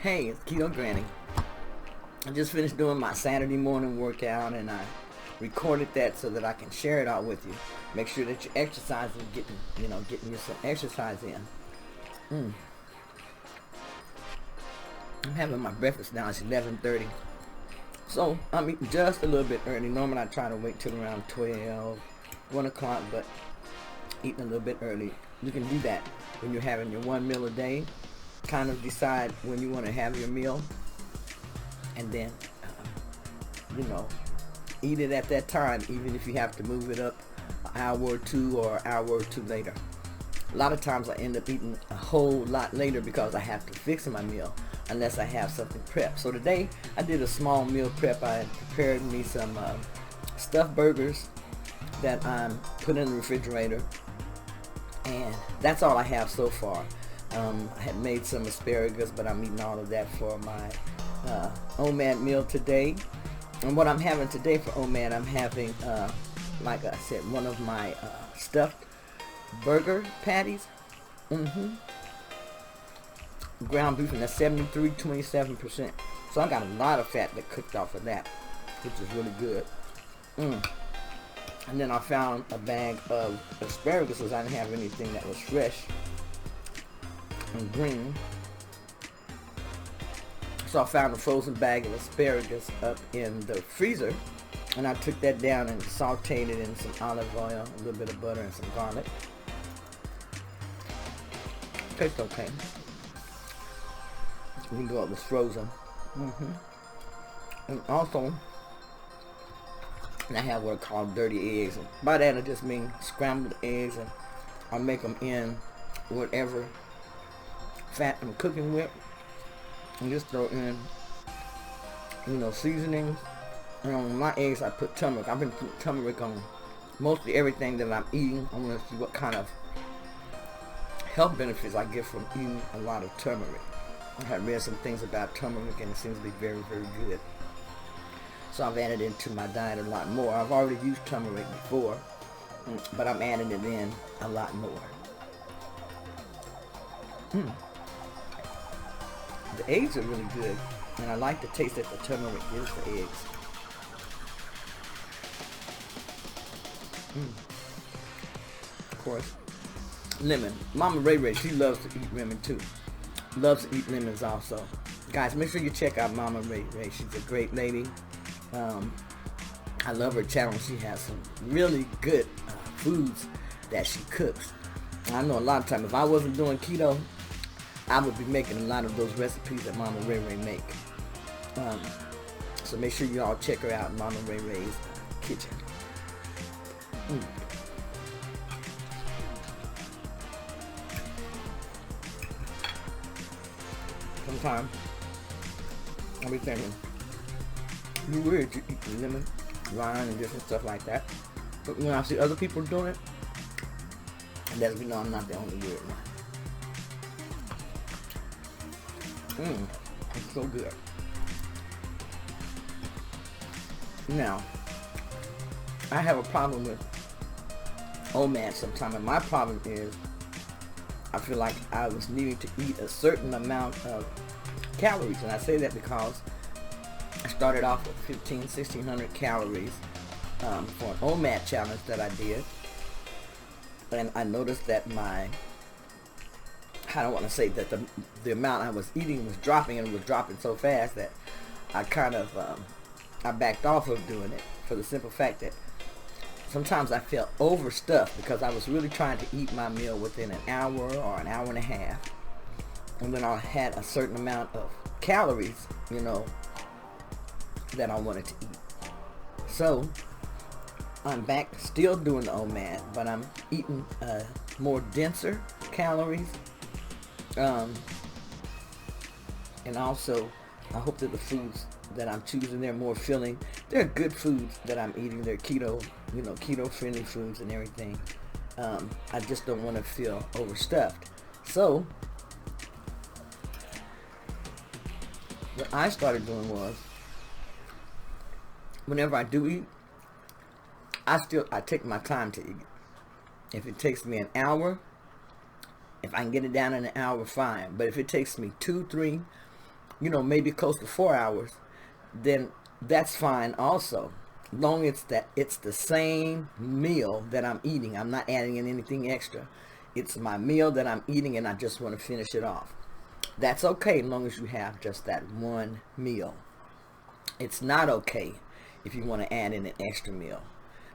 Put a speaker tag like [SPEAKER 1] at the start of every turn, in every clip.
[SPEAKER 1] Hey, it's Keto Granny. I just finished doing my Saturday morning workout and I recorded that so that I can share it out with you. Make sure that you're exercising, getting you some exercise in. I'm having my breakfast now. It's 11:30. So I'm eating just a little bit early. Normally I try to wait till around 12, 1 o'clock, but eating a little bit early. You can do that when you're having your one meal a day. Kind of decide when you want to have your meal and then eat it at that time, even if you have to move it up an hour or two later. A lot of times I end up eating a whole lot later because I have to fix my meal unless I have something prepped. So today I did a small meal prep. I prepared me some stuffed burgers that I'm putting in the refrigerator, and that's all I have so far. I had made some asparagus, but I'm eating all of that for my OMAD meal today. And what I'm having today for OMAD, I'm having, like I said, one of my stuffed burger patties. Ground beef, and that's 73.27%. So I got a lot of fat that cooked off of that, which is really good. And then I found a bag of asparagus because I didn't have anything that was fresh and green. So I found a frozen bag of asparagus up in the freezer, and I took that down and sauteed it in some olive oil, a little bit of butter, and some garlic. Tastes okay. Even though it was frozen. And also, I have what are called dirty eggs. And by that I just mean scrambled eggs, and I make them in whatever fat I'm cooking with, and just throw in seasonings. And on my eggs I put turmeric. I've been putting turmeric on mostly everything that I'm eating. I want to see what kind of health benefits I get from eating a lot of turmeric. I have read some things about turmeric and it seems to be very, very good. So I've added it into my diet a lot more. I've already used turmeric before, but I'm adding it in a lot more. The eggs are really good, and I like the taste that the turmeric gives the eggs. Of course, lemon. Mama Ray, she loves to eat lemon too. Loves to eat lemons also. Guys, make sure you check out Mama Ray. She's a great lady. I love her channel. She has some really good foods that she cooks. I know a lot of times if I wasn't doing keto, I would be making a lot of those recipes that Mama Ray make. So make sure you all check her out, Mama Ray's kitchen. Sometimes I'll be thinking, you weird to eat lemon, lime, and different stuff like that. But when I see other people doing it, and lets me know I'm not the only weird one. It's so good. Now, I have a problem with OMAD sometimes, and my problem is I feel like I was needing to eat a certain amount of calories, and I say that because I started off with 1,600 calories for an OMAD challenge that I did, and I noticed that I don't want to say that the amount I was eating was dropping, and it was dropping so fast that I kind of I backed off of doing it, for the simple fact that sometimes I felt overstuffed because I was really trying to eat my meal within an hour or an hour and a half, and then I had a certain amount of calories that I wanted to eat. So I'm back still doing the OMAD, but I'm eating more denser calories. And also, I hope that the foods that I'm choosing, they're more filling. They're good foods that I'm eating. They're keto, keto-friendly foods and everything. I just don't want to feel overstuffed. So, what I started doing was, whenever I do eat, I take my time to eat. If it takes me an hour, if I can get it down in an hour, fine. But if it takes me 2, 3, maybe close to 4 hours, then that's fine also. Long as that it's the same meal that I'm eating. I'm not adding in anything extra. It's my meal that I'm eating and I just want to finish it off. That's okay as long as you have just that one meal. It's not okay if you want to add in an extra meal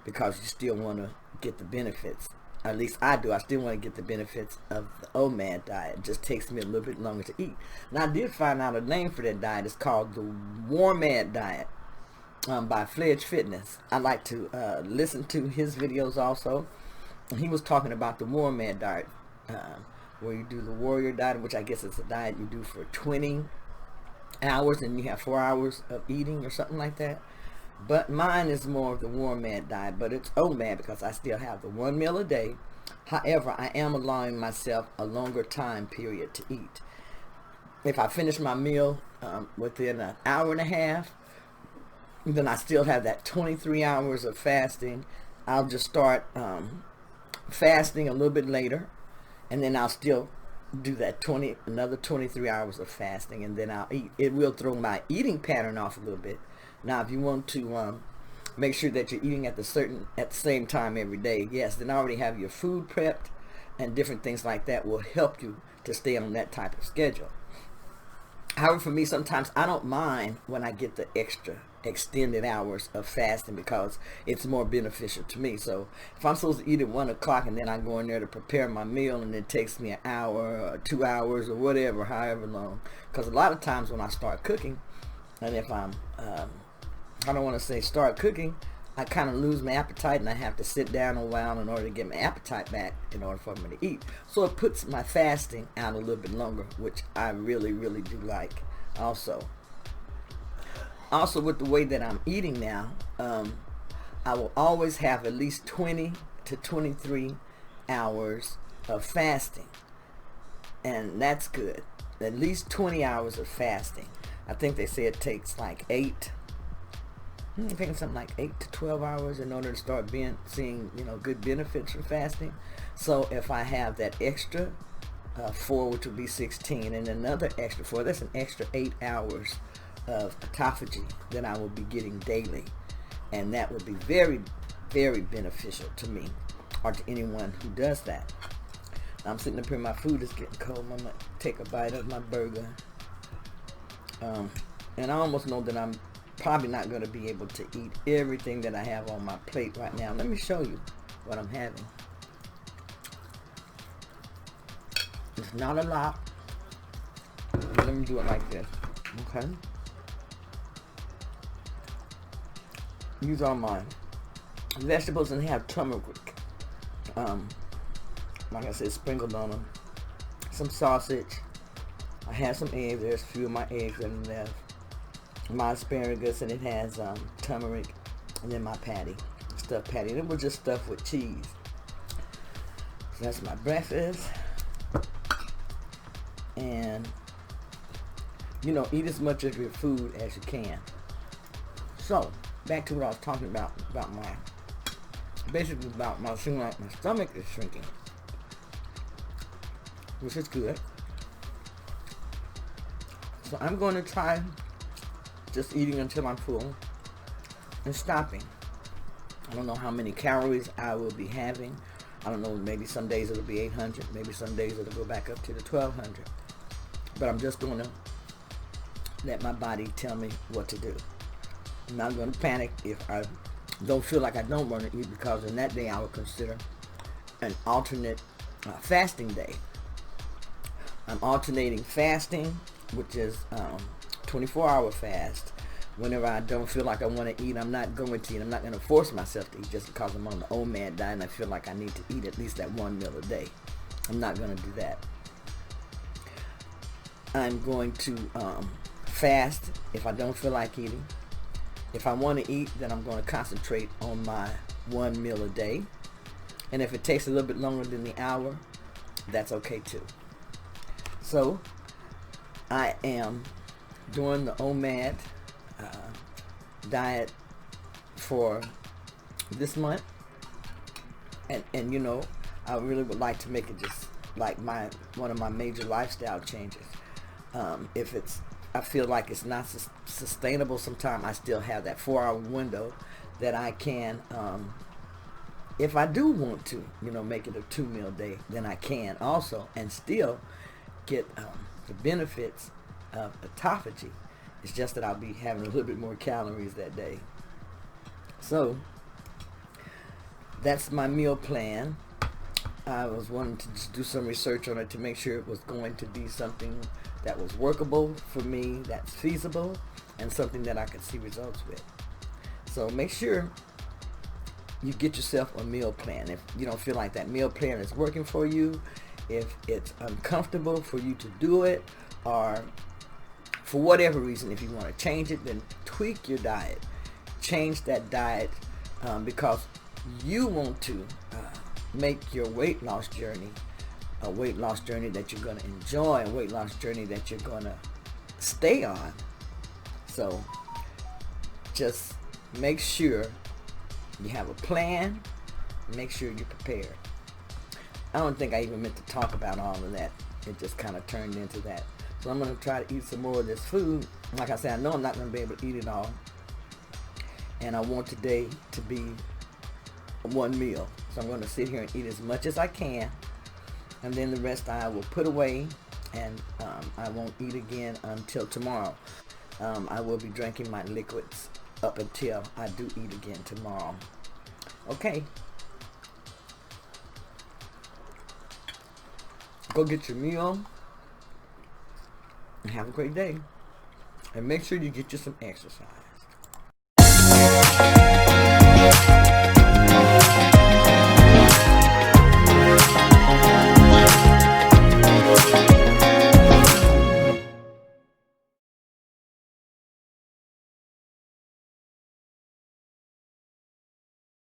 [SPEAKER 1] because you still want to get the benefits. At least I do. I still want to get the benefits of the OMAD diet. It just takes me a little bit longer to eat. And I did find out a name for that diet. It's called the OMAD diet by Fledge Fitness. I like to listen to his videos also. And he was talking about the OMAD diet, where you do the warrior diet, which I guess is a diet you do for 20 hours and you have 4 hours of eating or something like that. But mine is more of the OMAD diet, but it's OMAD because I still have the one meal a day. However, I am allowing myself a longer time period to eat. If I finish my meal within an hour and a half, then I still have that 23 hours of fasting. I'll just start fasting a little bit later, and then I'll still do that another 23 hours of fasting, and then I'll eat. It will throw my eating pattern off a little bit. Now, if you want to make sure that you're eating at the same time every day, yes, then already have your food prepped, and different things like that will help you to stay on that type of schedule. However, for me, sometimes I don't mind when I get the extra extended hours of fasting because it's more beneficial to me. So if I'm supposed to eat at 1 o'clock and then I go in there to prepare my meal and it takes me an hour or 2 hours or whatever, however long, because a lot of times when I start cooking, and if I don't want to say start cooking, I kind of lose my appetite and I have to sit down a while in order to get my appetite back in order for me to eat. So it puts my fasting out a little bit longer, which I really, really do like also. Also, with the way that I'm eating now, I will always have at least 20 to 23 hours of fasting. And that's good. At least 20 hours of fasting. I think they say it takes like I think something like 8 to 12 hours in order to start seeing good benefits from fasting. So if I have that extra 4, which would be 16, and another extra 4, that's an extra 8 hours of autophagy that I will be getting daily, and that would be very, very beneficial to me or to anyone who does that. I'm sitting up here, my food is getting cold. I'm gonna take a bite of my burger, and I almost know that I'm probably not going to be able to eat everything that I have on my plate right now. Let me show you what I'm having. It's not a lot. Let me do it like this. Okay. These are my vegetables, and they have turmeric. Like I said, sprinkled on them. Some sausage. I have some eggs. There's a few of my eggs in there. My asparagus, and it has turmeric, and then my patty, stuffed patty, and it was just stuffed with cheese. So that's my breakfast. And eat as much of your food as you can. So back to what I was talking about seeming like my stomach is shrinking, which is good. So I'm going to try just eating until I'm full and stopping. I don't know how many calories I will be having. I don't know, maybe some days it'll be 800, maybe some days it'll go back up to the 1200. But I'm just going to let my body tell me what to do. I'm not going to panic if I don't feel like I don't want to eat, because in that day I would consider an alternate fasting day. I'm alternating fasting, which is 24-hour fast. Whenever I don't feel like I want to eat, I'm not going to eat. I'm not going to force myself to eat just because I'm on the OMAD diet and I feel like I need to eat at least that one meal a day. I'm not going to do that. I'm going to fast if I don't feel like eating. If I want to eat, then I'm going to concentrate on my one meal a day. And if it takes a little bit longer than the hour, that's okay too. So I am doing the OMAD diet for this month, and I really would like to make it just like one of my major lifestyle changes. I feel like it's not sustainable sometimes, I still have that 4-hour window that I can, if I do want to, make it a 2-meal day, then I can also, and still get the benefits of autophagy. It's just that I'll be having a little bit more calories that day. So that's my meal plan. I was wanting to just do some research on it to make sure it was going to be something that was workable for me, that's feasible, and something that I could see results with. So make sure you get yourself a meal plan. If you don't feel like that meal plan is working for you, if it's uncomfortable for you to do it, or for whatever reason, if you want to change it, then tweak your diet. Change that diet because you want to make your weight loss journey a weight loss journey that you're going to enjoy, a weight loss journey that you're going to stay on. So just make sure you have a plan. Make sure you're prepared. I don't think I even meant to talk about all of that. It just kind of turned into that. So I'm going to try to eat some more of this food. Like I said, I know I'm not going to be able to eat it all. And I want today to be one meal. So I'm going to sit here and eat as much as I can. And then the rest I will put away. And I won't eat again until tomorrow. I will be drinking my liquids up until I do eat again tomorrow. Okay. Go get your meal. And have a great day. And make sure you get you some exercise.